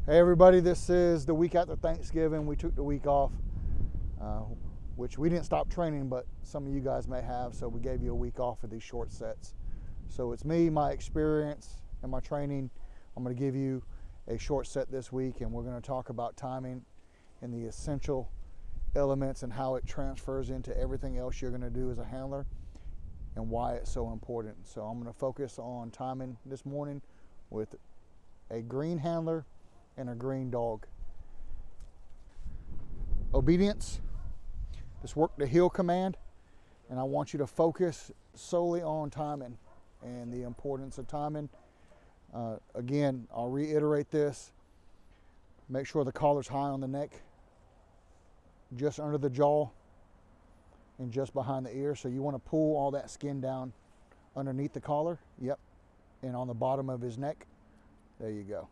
Hey everybody, this is the week after Thanksgiving. We took the week off, which we didn't stop training, but some of you guys may have, so we gave you a week off for these short sets. So it's me, my experience, and my training. I'm going to give you a short set this week, and we're going to talk about timing and the essential elements and how it transfers into everything else you're going to do as a handler and why it's so important. So I'm going to focus on timing this morning with a green handler and a green dog. Obedience, just work the heel command, and I want you to focus solely on timing and the importance of timing. Again, I'll reiterate this. Make sure the collar's high on the neck, just under the jaw, and just behind the ear. So you want to pull all that skin down underneath the collar. Yep. And on the bottom of his neck. There you go.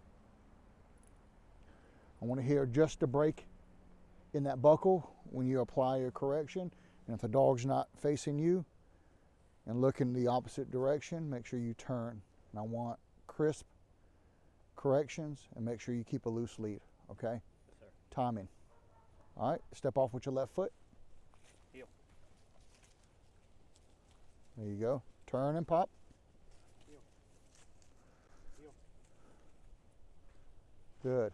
I want to hear just a break in that buckle when you apply your correction. And if the dog's not facing you and looking the opposite direction, make sure you turn. And I want crisp corrections, and make sure you keep a loose lead, okay? Yes, sir. Timing. All right, step off with your left foot. Heel. There you go. Turn and pop. Heel. Heel. Good.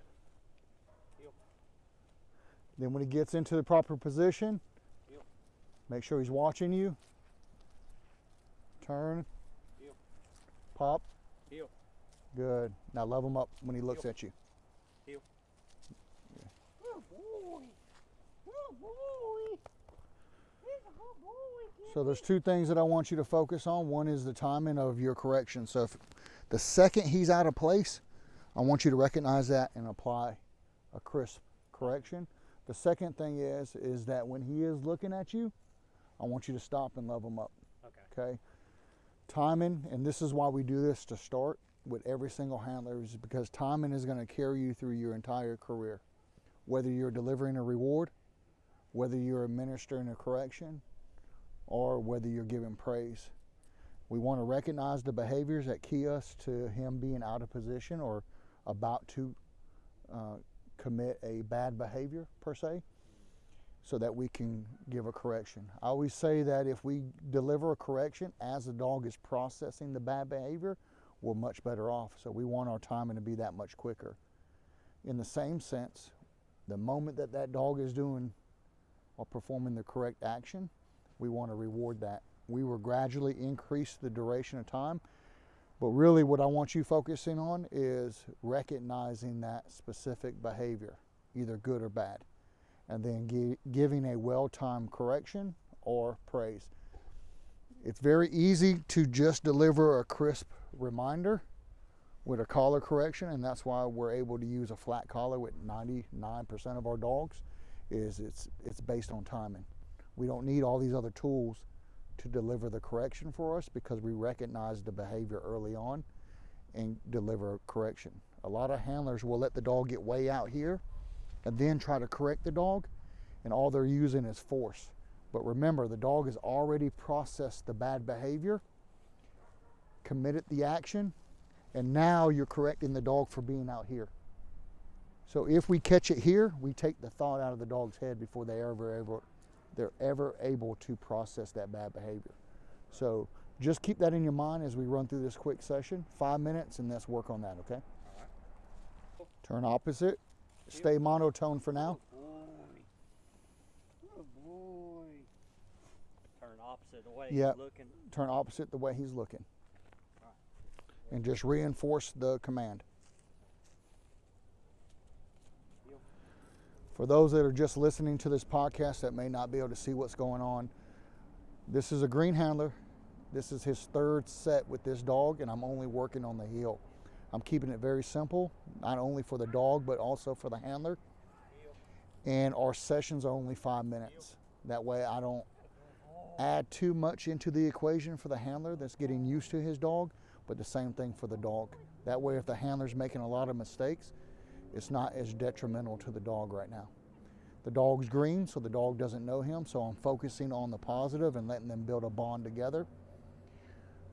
Heel. Then when he gets into the proper position, Heel. make sure he's watching you. Turn. Heel. Pop. Heel. Good. Now level him up when he looks Heel. at you. Heel. Yeah. Good boy. Good boy. He's a good boy. So there's two things that I want you to focus on. One is the timing of your correction. So if the second he's out of place, I want you to recognize that and apply a crisp correction. The second thing is that when he is looking at you, I want you to stop and level him up. Okay? Timing, and this is why we do this to start with every single handler, is because timing is going to carry you through your entire career. Whether you're delivering a reward, whether you're administering a correction, or whether you're giving praise. We want to recognize the behaviors that key us to him being out of position or about to commit a bad behavior per se, so that we can give a correction. I always say that if we deliver a correction as the dog is processing the bad behavior, we're much better off. So we want our timing to be that much quicker. In the same sense, the moment that that dog is doing or performing the correct action, we want to reward that. We will gradually increase the duration of time, but really what I want you focusing on is recognizing that specific behavior, either good or bad, and then giving a well-timed correction or praise. It's very easy to just deliver a crisp reminder with a collar correction, and that's why we're able to use a flat collar with 99% of our dogs. It's based on timing. We don't need all these other tools to deliver the correction for us because we recognize the behavior early on and deliver a correction. A lot of handlers will let the dog get way out here and then try to correct the dog, and all they're using is force. But remember, the dog has already processed the bad behavior, committed the action, and now you're correcting the dog for being out here. So if we catch it here, we take the thought out of the dog's head before they're ever able to process that bad behavior. So just keep that in your mind as we run through this quick session. 5 minutes, and let's work on that, okay? All right. Turn opposite. Stay monotone for now. Good boy. Good boy. Turn opposite the way Yep. he's looking. Turn opposite the way he's looking. All right. And just reinforce the command. Heel. For those that are just listening to this podcast that may not be able to see what's going on, this is a green handler. This is his third set with this dog, and I'm only working on the heel. I'm keeping it very simple, not only for the dog, but also for the handler. Heel. And our sessions are only 5 minutes. That way I don't add too much into the equation for the handler that's getting used to his dog, but the same thing for the dog. That way if the handler's making a lot of mistakes, it's not as detrimental to the dog right now. The dog's green, so the dog doesn't know him, so I'm focusing on the positive and letting them build a bond together.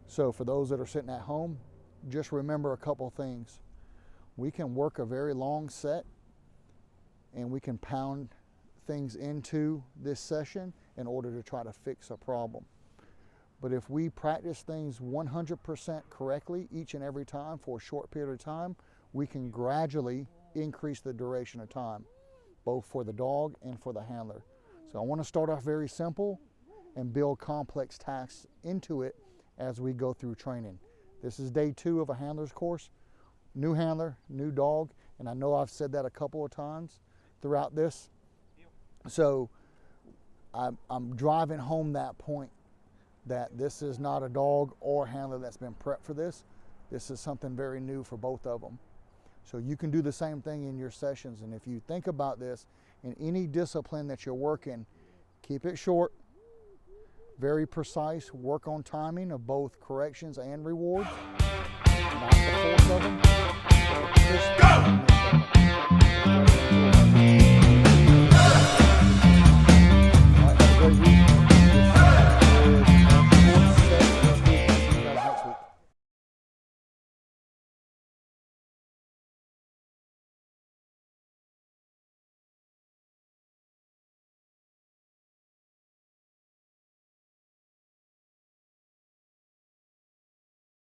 So for those that are sitting at home, just remember a couple things. We can work a very long set and we can pound things into this session in order to try to fix a problem. But if we practice things 100% correctly each and every time for a short period of time, we can gradually increase the duration of time, both for the dog and for the handler. So I want to start off very simple and build complex tasks into it as we go through training. This is day 2 of a handler's course. New handler, new dog, and I know I've said that a couple of times throughout this. So I'm driving home that point that this is not a dog or handler that's been prepped for this. This is something very new for both of them. So you can do the same thing in your sessions, and if you think about this in any discipline that you're working, keep it short, very precise, work on timing of both corrections and rewards. Not the force of them. Just